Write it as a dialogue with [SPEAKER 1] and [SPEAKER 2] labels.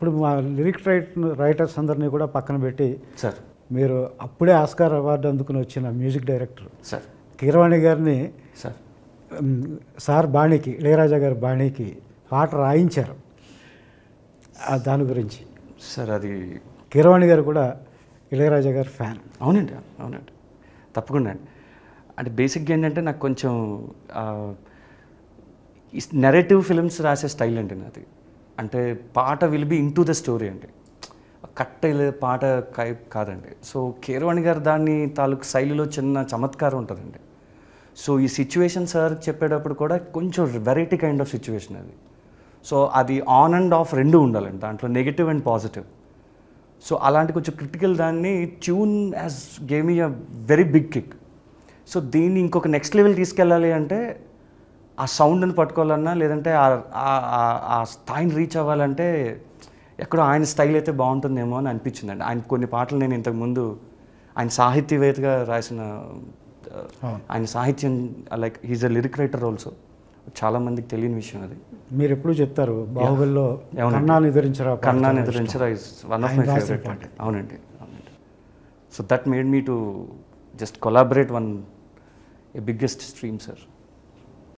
[SPEAKER 1] ఇప్పుడు మా lyric writers అందరినీ కూడా పక్కన పెట్టి
[SPEAKER 2] సార్
[SPEAKER 1] మీరు అప్పుడే ఆస్కార్ అవార్డు అందుకుని వచ్చిన మ్యూజిక్ డైరెక్టర్
[SPEAKER 2] సార్
[SPEAKER 1] కీరవాణి గారిని
[SPEAKER 2] సార్
[SPEAKER 1] సార్ బాణీకి ఇళయరాజా గారి బాణీకి పాట రాయించారు. దాని గురించి
[SPEAKER 2] సార్ అది
[SPEAKER 1] కీరవాణి గారు కూడా ఇళయరాజా గారి ఫ్యాన్.
[SPEAKER 2] అవునండి, అవునండి, తప్పకుండా అండి. అంటే బేసిక్గా ఏంటంటే నాకు కొంచెం నెరేటివ్ ఫిల్మ్స్ రాసే స్టైల్ అండి నాది. అంటే పాట will be in to the story అండి, కట్ పాట కాదండి. సో కీరవాణి గారు దాన్ని తాలూకు శైలిలో చిన్న చమత్కారం ఉంటుందండి. సో ఈ సిచ్యువేషన్ సార్ చెప్పేటప్పుడు కూడా కొంచెం వెరైటీ కైండ్ ఆఫ్ సిచ్యువేషన్ అది. సో అది ఆన్ అండ్ ఆఫ్ రెండు ఉండాలండి, దాంట్లో నెగిటివ్ అండ్ పాజిటివ్. సో అలాంటి కొంచెం క్రిటికల్ దాన్ని tune as game me a very big kick. So దీన్ని ఇంకొక నెక్స్ట్ లెవెల్ తీసుకెళ్ళాలి అంటే ఆ సౌండ్ని పట్టుకోవాలన్నా, లేదంటే ఆ స్థాయిని రీచ్ అవ్వాలంటే ఎక్కడో ఆయన స్టైల్ అయితే బాగుంటుందేమో అని అనిపించిందండి. ఆయన కొన్ని పాటలు నేను ఇంతకుముందు ఆయన సాహిత్యవేత్తగా రాసిన, ఆయన సాహిత్యం like his a lyric writer also, చాలామందికి తెలియని విషయం అది.
[SPEAKER 1] మీరు ఎప్పుడు చెప్తారు బాహుబలిలో కన్నాని
[SPEAKER 2] ఎదురించరా is one of my favourite అండి. అవునండి, అవునండి. So that made me to just collaborate one a biggest stream sir.